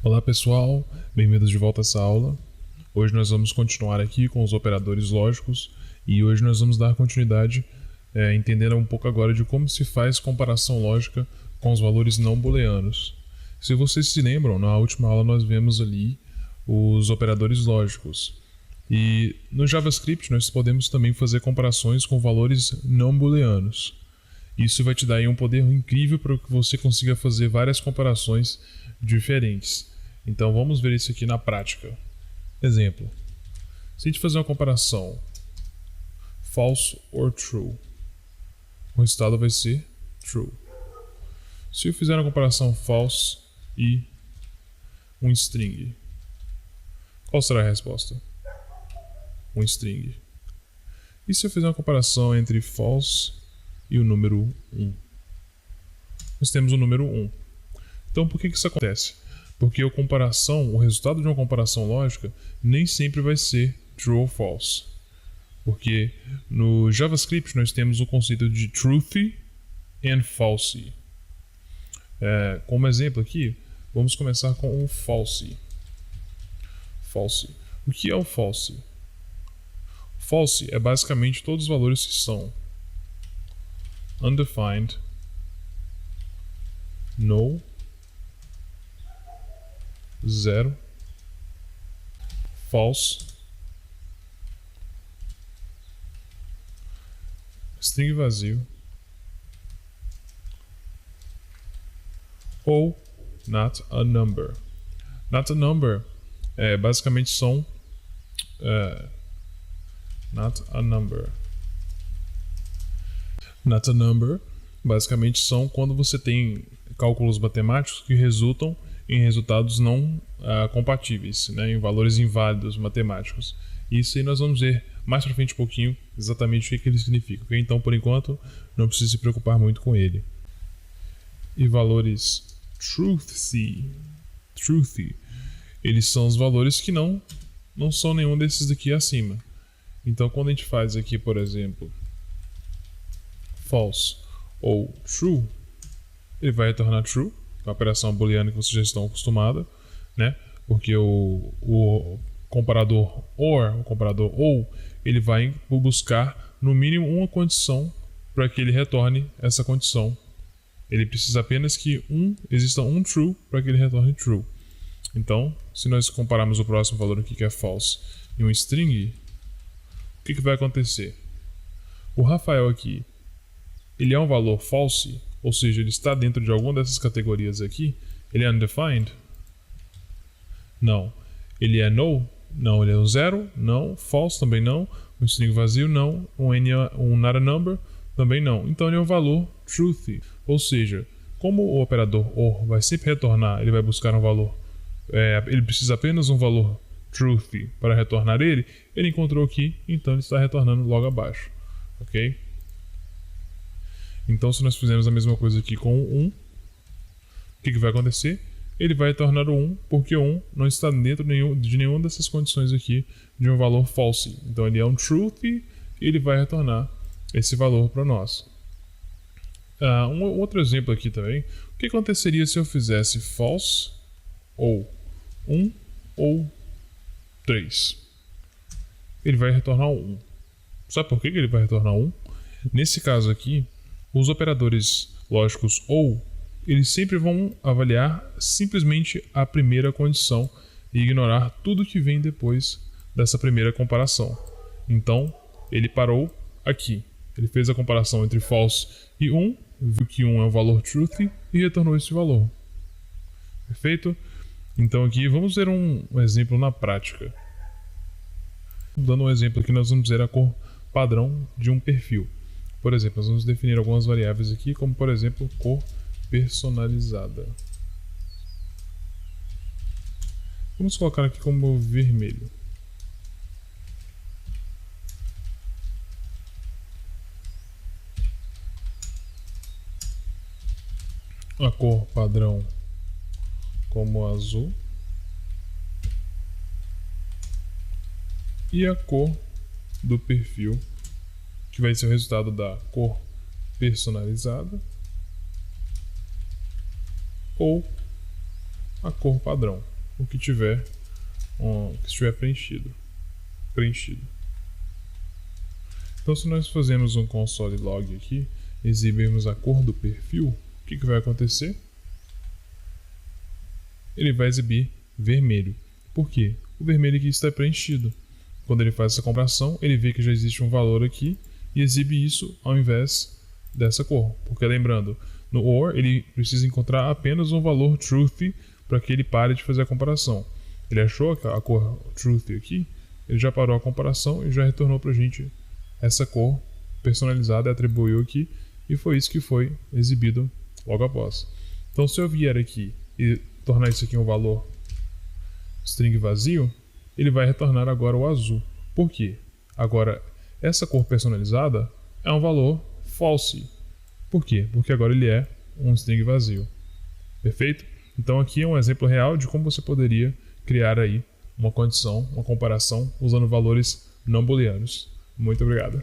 Olá pessoal, bem-vindos de volta a essa aula. Hoje nós vamos continuar aqui com os operadores lógicos e hoje nós vamos dar continuidade entendendo um pouco agora de como se faz comparação lógica com os valores não booleanos. Se vocês se lembram, na última aula nós vimos ali os operadores lógicos e no JavaScript nós podemos também fazer comparações com valores não booleanos. Isso vai te dar aí um poder incrível para que você consiga fazer várias comparações diferentes. Então vamos ver isso aqui na prática. Exemplo: se a gente fazer uma comparação false or true, o resultado vai ser true. Se eu fizer uma comparação false e um string, qual será a resposta? Um string. E se eu fizer uma comparação entre false e o número 1? Nós temos o número 1. Então por que isso acontece? Porque o resultado de uma comparação lógica nem sempre vai ser true ou false. Porque no JavaScript nós temos o conceito de truthy and false. Como exemplo aqui, vamos começar com o false. False. O que é o false? False é basicamente todos os valores que são undefined, null, 0, false, string vazio ou not a number. Not a number basicamente são not a number. Not a number basicamente são quando você tem cálculos matemáticos que resultam em resultados não compatíveis, né, em valores inválidos matemáticos. Isso aí nós vamos ver mais pra frente um pouquinho exatamente o que ele significa. Okay? Então, por enquanto, não precisa se preocupar muito com ele. E valores truthy, eles são os valores que não são nenhum desses daqui acima. Então, quando a gente faz aqui, por exemplo, false ou true, ele vai retornar true, a operação booleana que vocês já estão acostumados, né? Porque o comparador ou, ele vai buscar no mínimo uma condição para que ele retorne essa condição. Ele precisa apenas que exista um true para que ele retorne true. Então, se nós compararmos o próximo valor aqui, que é false, e um string, o que vai acontecer? O Rafael aqui, ele é um valor false, ou seja, ele está dentro de alguma dessas categorias aqui. Ele é undefined? Não. Ele é null? Não. Ele é um 0? Não. False? Também não. Um string vazio? Não. Um not a number? Também não. Então ele é um valor truthy. Ou seja, como o operador OR vai sempre retornar, ele vai buscar um valor, ele precisa apenas um valor truthy para retornar ele encontrou aqui, então ele está retornando logo abaixo. Ok? Então, se nós fizermos a mesma coisa aqui com o 1, o que vai acontecer? Ele vai retornar o 1, porque o 1 não está dentro de nenhuma dessas condições aqui de um valor false. Então, ele é um truthy e ele vai retornar esse valor para nós. Um outro exemplo aqui também. O que aconteceria se eu fizesse false ou 1 ou 3? Ele vai retornar 1. Sabe por que ele vai retornar 1? Nesse caso aqui, os operadores lógicos ou, eles sempre vão avaliar simplesmente a primeira condição e ignorar tudo que vem depois dessa primeira comparação. Então, ele parou aqui. Ele fez a comparação entre false e 1, viu que 1 é um valor truthy e retornou esse valor. Perfeito? Então aqui vamos ver um exemplo na prática. Dando um exemplo aqui, nós vamos ver a cor padrão de um perfil. Por exemplo, nós vamos definir algumas variáveis aqui, como por exemplo, cor personalizada. Vamos colocar aqui como vermelho. A cor padrão como azul. E a cor do perfil, que vai ser o resultado da cor personalizada ou a cor padrão. o que estiver preenchido. Então, se nós fazemos um console log aqui, exibirmos a cor do perfil, o que vai acontecer? Ele vai exibir vermelho. Por quê? O vermelho aqui está preenchido. Quando ele faz essa comparação, ele vê que já existe um valor aqui e exibe isso ao invés dessa cor. Porque lembrando, no OR ele precisa encontrar apenas um valor truth para que ele pare de fazer a comparação. Ele achou a cor truth aqui, ele já parou a comparação e já retornou para a gente essa cor personalizada, atribuiu aqui, e foi isso que foi exibido logo após. Então, se eu vier aqui e tornar isso aqui um valor string vazio, ele vai retornar agora o azul. Por quê? Agora, essa cor personalizada é um valor false. Por quê? Porque agora ele é um string vazio. Perfeito? Então aqui é um exemplo real de como você poderia criar aí uma condição, uma comparação usando valores não booleanos. Muito obrigado.